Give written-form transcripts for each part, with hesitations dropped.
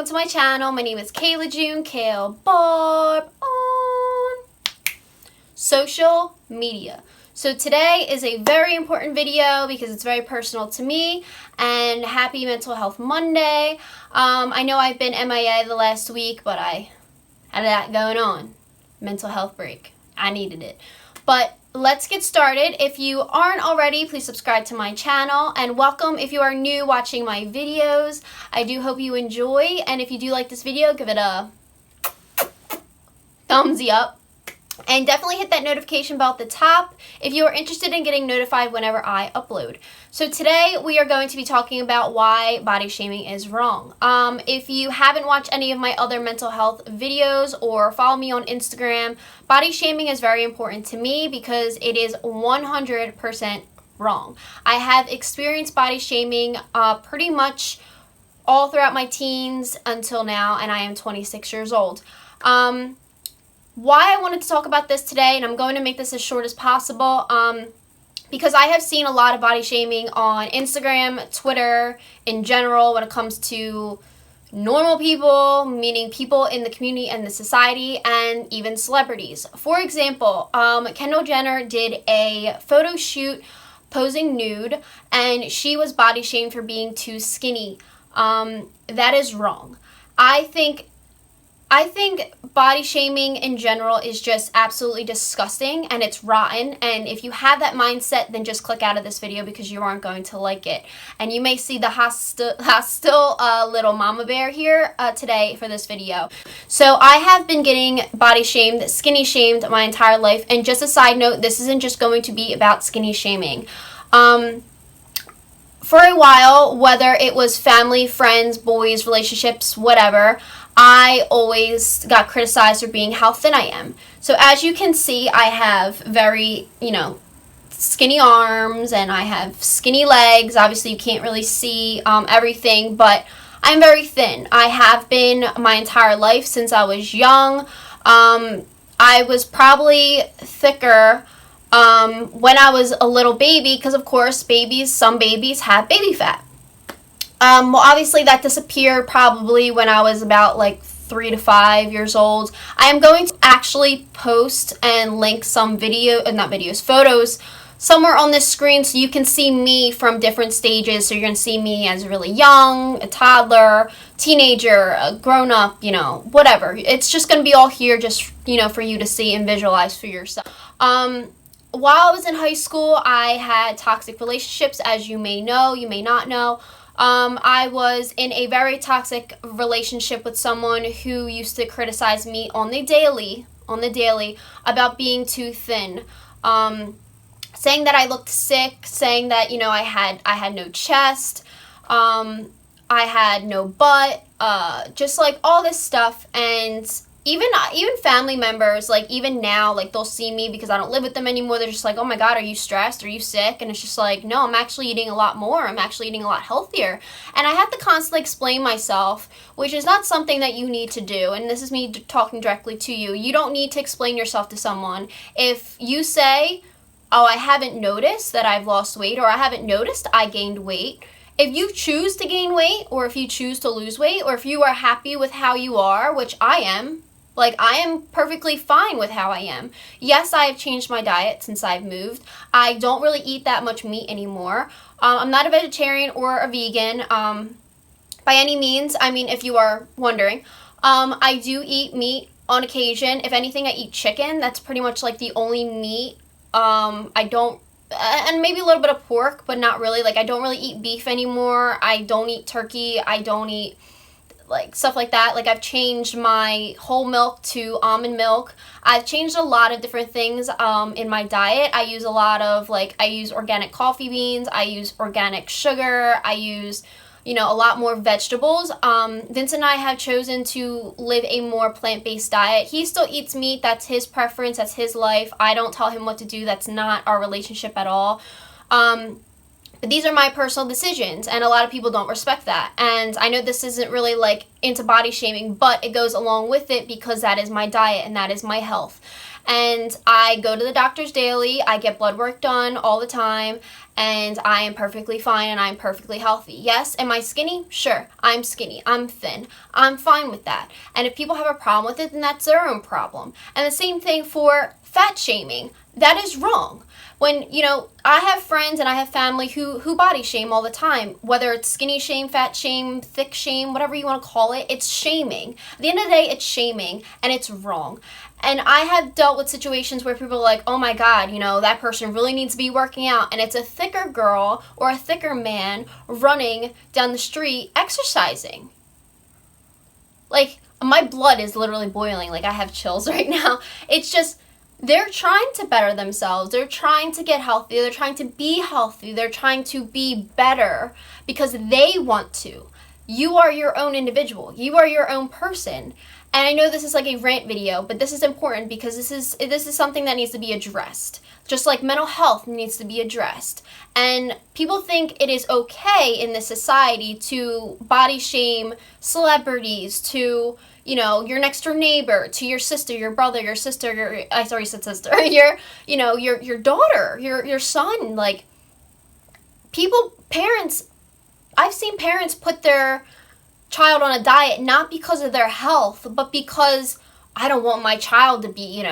welcome to my channel. My name is Kayla June, Kale Barb on social media. So today is a very important video because it's very personal to me, and happy Mental Health Monday. I know I've been MIA the last week, but I had that going on. Mental health break. I needed it. But let's get started. If you aren't already, please subscribe to my channel, and welcome if you are new watching my videos. I do hope you enjoy, and if you do like this video, give it a thumbsy up. And definitely hit that notification bell at the top if you are interested in getting notified whenever I upload. So today we are going to be talking about why body shaming is wrong. If you haven't watched any of my other mental health videos or follow me on Instagram, body shaming is very important to me because it is 100% wrong. I have experienced body shaming pretty much all throughout my teens until now, and I am 26 years old. Why I wanted to talk about this today, and I'm going to make this as short as possible, because I have seen a lot of body shaming on Instagram, Twitter, in general when it comes to normal people, meaning people in the community and the society, and even celebrities. For example, Kendall Jenner did a photo shoot posing nude, and she was body shamed for being too skinny. That is wrong. I think body shaming in general is just absolutely disgusting, and it's rotten, and if you have that mindset, then just click out of this video because you aren't going to like it. And you may see the hostile little mama bear here today for this video. So I have been getting body shamed, skinny shamed my entire life, and just a side note, this isn't just going to be about skinny shaming. For a while, whether it was family, friends, boys, relationships, whatever, I always got criticized for being how thin I am. So as you can see, I have very, skinny arms, and I have skinny legs. Obviously, you can't really see everything, but I'm very thin. I have been my entire life since I was young. I was probably thicker when I was a little baby because, of course, some babies have baby fat. Well, obviously that disappeared probably when I was about like 3 to 5 years old. I am going to actually post and link some photos somewhere on this screen so you can see me from different stages. So you're going to see me as really young, a toddler, teenager, a grown-up, whatever. It's just going to be all here just, for you to see and visualize for yourself. While I was in high school, I had toxic relationships, as you may know, you may not know. I was in a very toxic relationship with someone who used to criticize me on the daily about being too thin, saying that I looked sick, saying that, I had no chest, I had no butt, just like all this stuff. And even family members, like even now, like they'll see me because I don't live with them anymore. They're just like, oh my God, are you stressed? Are you sick? And it's just like, no, I'm actually eating a lot more. I'm actually eating a lot healthier. And I have to constantly explain myself, which is not something that you need to do. And this is me talking directly to you. You don't need to explain yourself to someone. If you say, oh, I haven't noticed that I've lost weight, or I haven't noticed I gained weight. If you choose to gain weight, or if you choose to lose weight, or if you are happy with how you are, which I am, like, I am perfectly fine with how I am. Yes, I have changed my diet since I've moved. I don't really eat that much meat anymore. I'm not a vegetarian or a vegan by any means. I mean, if you are wondering. I do eat meat on occasion. If anything, I eat chicken. That's pretty much like the only meat. I don't, and maybe a little bit of pork, but not really. Like, I don't really eat beef anymore. I don't eat turkey. I don't eat like stuff like that. Like, I've changed my whole milk to almond milk. I've changed a lot of different things in my diet. I use a lot of I use organic coffee beans, I use organic sugar, I use a lot more vegetables. Vince and I have chosen to live a more plant-based diet. He still eats meat. That's his preference, that's his life. I don't tell him what to do. That's not our relationship at all. But these are my personal decisions, and a lot of people don't respect that. And I know this isn't really into body shaming, but it goes along with it because that is my diet and that is my health. And I go to the doctors daily. I get blood work done all the time. And I am perfectly fine and I'm perfectly healthy. Yes, am I skinny? Sure, I'm skinny. I'm thin. I'm fine with that. And if people have a problem with it, then that's their own problem. And the same thing for fat shaming. That is wrong. When, I have friends and I have family who body shame all the time, whether it's skinny shame, fat shame, thick shame, whatever you want to call it, it's shaming. At the end of the day, it's shaming and it's wrong. And I have dealt with situations where people are like, oh my God, that person really needs to be working out. And it's a thicker girl or a thicker man running down the street exercising. Like, my blood is literally boiling. Like, I have chills right now. It's just, they're trying to better themselves. They're trying to get healthy. They're trying to be healthy. They're trying to be better because they want to. You are your own individual. You are your own person. And I know this is like a rant video, but this is important because this is something that needs to be addressed. Just like mental health needs to be addressed. And people think it is okay in this society to body shame celebrities, to, your next door neighbor, to your sister, your brother, your sister, I said sister, your daughter, your son. Like, parents, I've seen parents put their child on a diet not because of their health, but because I don't want my child to be,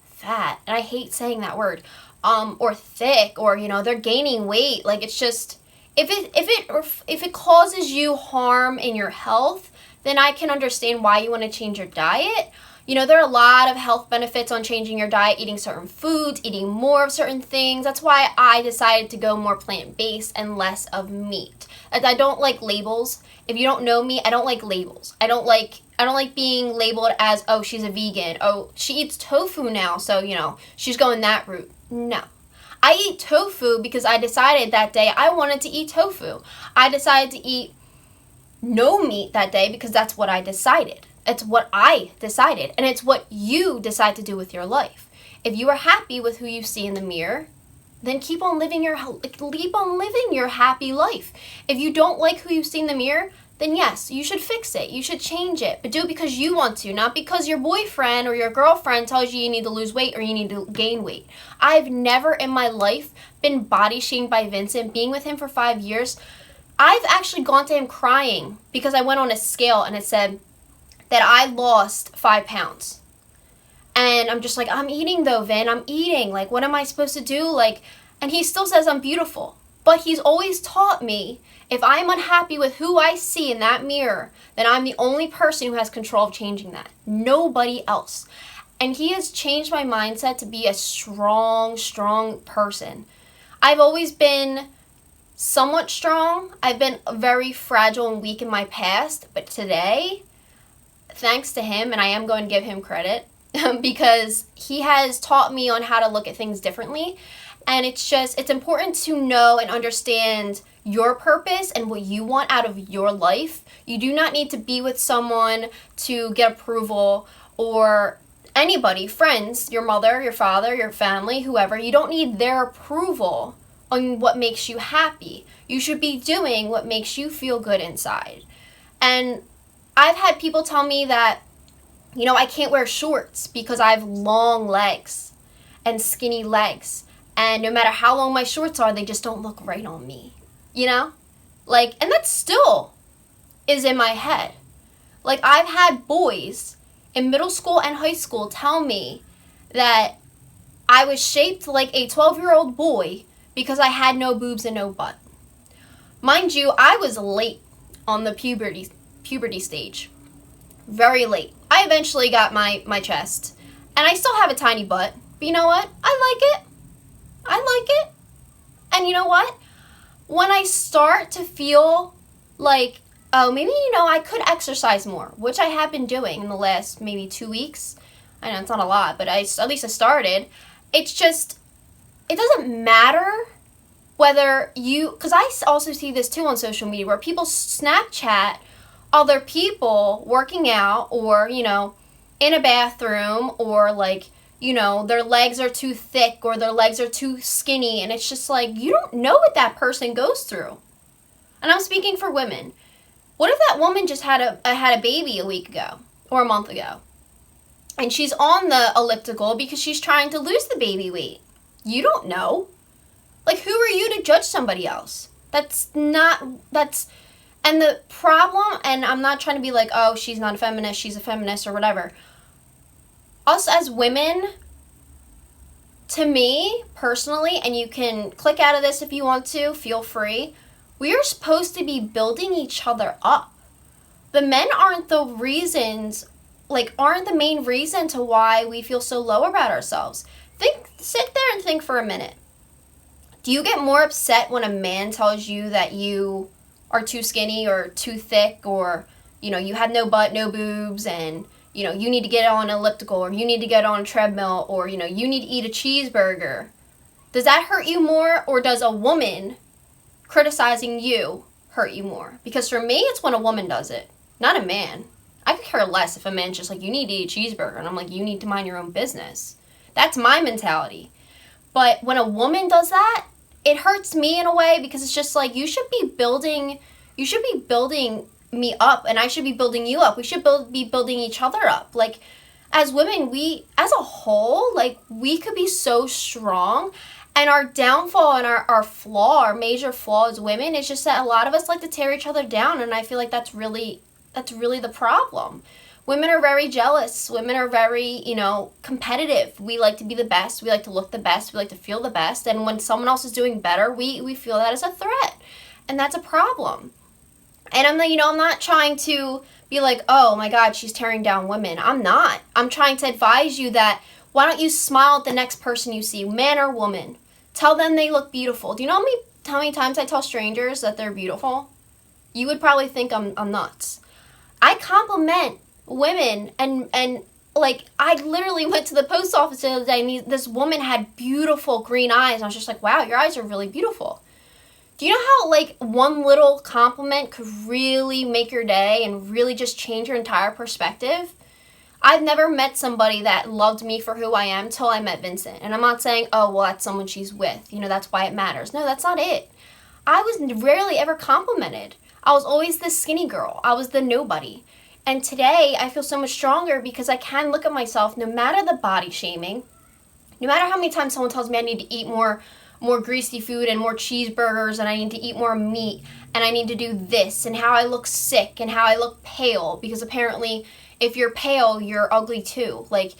fat. And I hate saying that word. Or thick, or they're gaining weight. Like, it's just, if it causes you harm in your health, then I can understand why you want to change your diet. There are a lot of health benefits on changing your diet, eating certain foods, eating more of certain things. That's why I decided to go more plant-based and less of meat. I don't like labels. If you don't know me, I don't like labels. I don't like being labeled as, oh, she's a vegan. Oh, she eats tofu now, so, she's going that route. No. I eat tofu because I decided that day I wanted to eat tofu. I decided to eat no meat that day because that's what I decided. It's what I decided, and it's what you decide to do with your life. If you are happy with who you see in the mirror, then keep on living your happy life. If you don't like who you see in the mirror, then yes, you should fix it. You should change it, but do it because you want to, not because your boyfriend or your girlfriend tells you need to lose weight or you need to gain weight. I've never in my life been body shamed by Vincent. Being with him for 5 years, I've actually gone to him crying because I went on a scale and it said that I lost 5 pounds. And I'm just like, I'm eating though, Vin. I'm eating. Like, what am I supposed to do? Like, and he still says I'm beautiful. But he's always taught me, if I'm unhappy with who I see in that mirror, then I'm the only person who has control of changing that. Nobody else. And he has changed my mindset to be a strong, strong person. I've always been somewhat strong. I've been very fragile and weak in my past. But today, thanks to him, and I am going to give him credit, because he has taught me on how to look at things differently. And it's important to know and understand your purpose and what you want out of your life. You do not need to be with someone to get approval, or anybody, friends, your mother, your father, your family, whoever. You don't need their approval on what makes you happy. You should be doing what makes you feel good inside. And I've had people tell me that, I can't wear shorts because I have long legs and skinny legs. And no matter how long my shorts are, they just don't look right on me, Like, and that still is in my head. Like, I've had boys in middle school and high school tell me that I was shaped like a 12-year-old boy because I had no boobs and no butt. Mind you, I was late on the puberty stage. Very late. I eventually got my chest. And I still have a tiny butt. But you know what? I like it. And you know what? When I start to feel like, oh, maybe, I could exercise more, which I have been doing in the last maybe 2 weeks. I know it's not a lot, but at least I started. It's just, it doesn't matter whether because I also see this too on social media where people Snapchat other people working out or, in a bathroom or like, their legs are too thick or their legs are too skinny. And it's just like, you don't know what that person goes through. And I'm speaking for women. What if that woman just had a baby a week ago or a month ago? and she's on the elliptical because she's trying to lose the baby weight. You don't know. Like, who are you to judge somebody else? And the problem, and I'm not trying to be like, oh, she's not a feminist, she's a feminist or whatever. Us as women, to me, personally, and you can click out of this if you want to, feel free, we are supposed to be building each other up. The men aren't the main reason to why we feel so low about ourselves. Sit there and think for a minute. Do you get more upset when a man tells you that you are too skinny or too thick, or, you have no butt, no boobs, and, you need to get on an elliptical, or you need to get on a treadmill, or, you need to eat a cheeseburger? Does that hurt you more, or does a woman criticizing you hurt you more? Because for me, it's when a woman does it, not a man. I could care less if a man's just like, you need to eat a cheeseburger, and I'm like, you need to mind your own business. That's my mentality. But when a woman does that, it hurts me in a way, because it's just like, you should be building me up, and I should be building you up. We should be building each other up. Like, as women, we, as a whole, like, we could be so strong, and our downfall and our major flaw as women is just that a lot of us like to tear each other down, and I feel like that's really the problem. Women are very jealous. Women are very, competitive. We like to be the best. We like to look the best. We like to feel the best. And when someone else is doing better, we feel that as a threat. And that's a problem. And I'm not trying to be like, oh my God, she's tearing down women. I'm not. I'm trying to advise you that, why don't you smile at the next person you see, man or woman? Tell them they look beautiful. Do you know how many times I tell strangers that they're beautiful? You would probably think I'm nuts. I compliment women, and like, I literally went to the post office the other day, and this woman had beautiful green eyes, and I was just like, wow, your eyes are really beautiful. Do you know how, like, one little compliment could really make your day and really just change your entire perspective? I've never met somebody that loved me for who I am till I met Vincent. And I'm not saying, oh, well, that's someone she's with, that's why it matters. No, that's not it. I was rarely ever complimented. I was always the skinny girl. I was the nobody. And today, I feel so much stronger because I can look at myself, no matter the body shaming, no matter how many times someone tells me I need to eat more greasy food and more cheeseburgers, and I need to eat more meat, and I need to do this, and how I look sick, and how I look pale, because apparently if you're pale, you're ugly too. Like,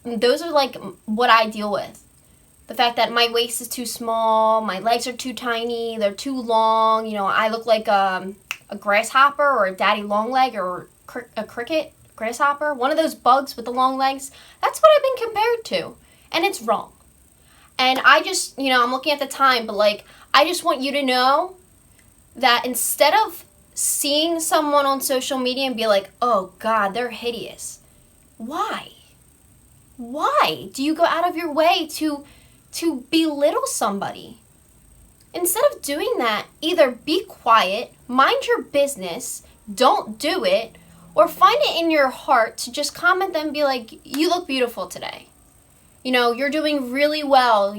those are like what I deal with. The fact that my waist is too small, my legs are too tiny, they're too long, I look like a grasshopper, or a daddy long leg, or a cricket, grasshopper, one of those bugs with the long legs. That's what I've been compared to, and it's wrong. And I just, I'm looking at the time, but like, I just want you to know that instead of seeing someone on social media and be like, oh God, they're hideous, why do you go out of your way to belittle somebody? Instead of doing that, either be quiet, mind your business, don't do it, or find it in your heart to just comment them and be like, you look beautiful today. You're doing really well,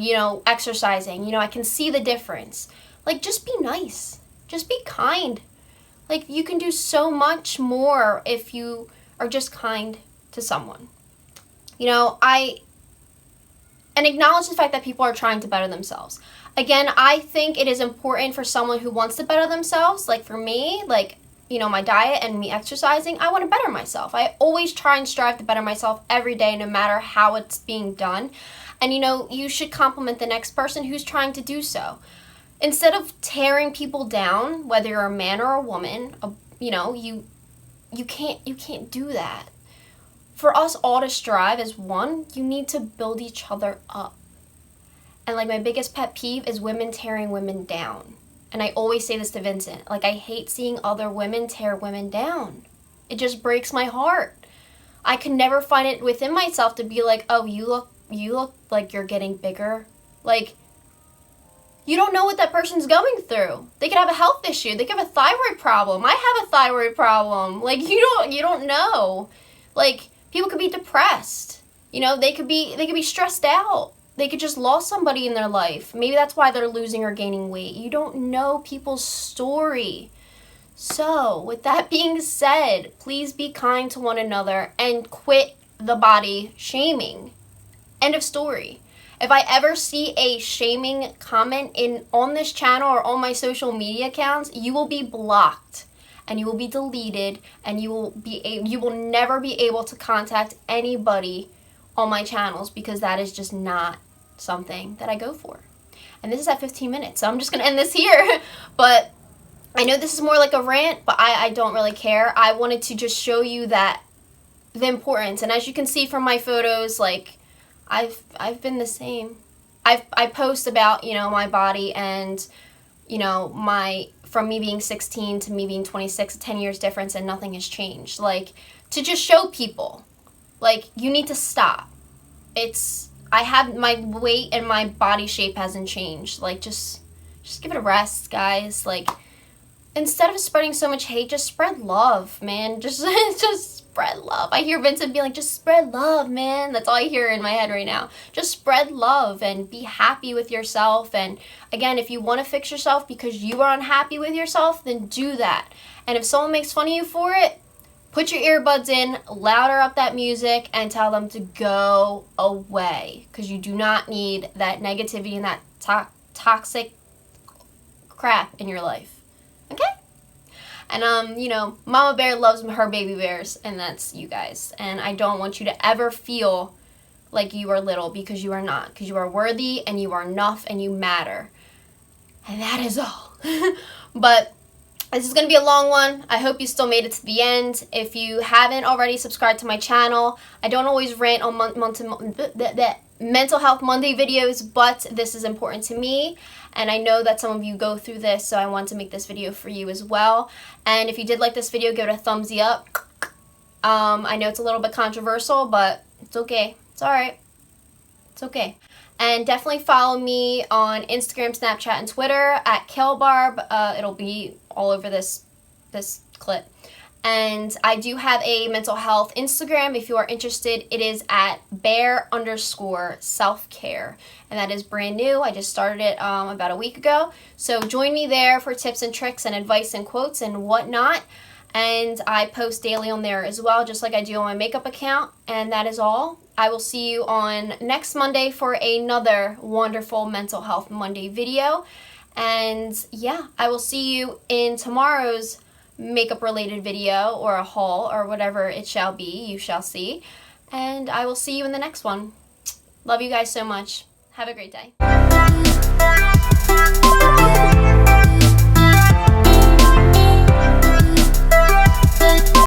exercising. I can see the difference. Like, just be nice. Just be kind. Like, you can do so much more if you are just kind to someone. And acknowledge the fact that people are trying to better themselves. Again, I think it is important for someone who wants to better themselves, like for me, like, my diet and me exercising, I want to better myself. I always try and strive to better myself every day, no matter how it's being done. And, you should compliment the next person who's trying to do so. Instead of tearing people down, whether you're a man or a woman, you can't do that. For us all to strive as one, you need to build each other up. And like, my biggest pet peeve is women tearing women down. And I always say this to Vincent, like, I hate seeing other women tear women down. It just breaks my heart. I can never find it within myself to be like, oh, you look like you're getting bigger. Like, you don't know what that person's going through. They could have a health issue. They could have a thyroid problem. I have a thyroid problem. Like, you don't know. Like, people could be depressed. They could be stressed out. They could just lost somebody in their life. Maybe that's why they're losing or gaining weight. You don't know people's story. So, with that being said, please be kind to one another and quit the body shaming. End of story. If I ever see a shaming comment on this channel or on my social media accounts, you will be blocked and you will be deleted, and you will never be able to contact anybody on my channels, because that is just not something that I go for. And this is at 15 minutes, so I'm just gonna end this here. But I know this is more like a rant, but I don't really care. I wanted to just show you that the importance. And as you can see from my photos, like, I've been the same. I post about, you know, my body and, you know, from me being 16 to me being 26, 10 years difference, and nothing has changed. Like, to just show people, like, you need to stop. I have my weight and my body shape hasn't changed. Like, just give it a rest, guys. Like, instead of spreading so much hate, just spread love, man. Just spread love. I hear Vincent be like, just spread love, man. That's all I hear in my head right now. Just spread love and be happy with yourself. And again, if you want to fix yourself because you are unhappy with yourself, then do that. And if someone makes fun of you for it, put your earbuds in, louder up that music, and tell them to go away. Because you do not need that negativity and that toxic crap in your life. Okay? And, you know, Mama Bear loves her baby bears, and that's you guys. And I don't want you to ever feel like you are little, because you are not. Because you are worthy, and you are enough, and you matter. And that is all. But this is going to be a long one. I hope you still made it to the end. If you haven't already subscribed to my channel, I don't always rant on Mental Health Monday videos, but this is important to me. And I know that some of you go through this, so I want to make this video for you as well. And if you did like this video, give it a thumbsy up. I know it's a little bit controversial, but it's okay. It's alright. It's okay. And definitely follow me on Instagram, Snapchat, and Twitter at KaleBarb. It'll be all over this clip. And I do have a mental health Instagram. If you are interested, it is at bear_selfcare. And that is brand new. I just started it about a week ago. So join me there for tips and tricks and advice and quotes and whatnot. And I post daily on there as well, just like I do on my makeup account. And that is all. I will see you on next Monday for another wonderful Mental Health Monday video. And yeah, I will see you in tomorrow's makeup related video or a haul or whatever it shall be. You shall see. And I will see you in the next one. Love you guys so much. Have a great day.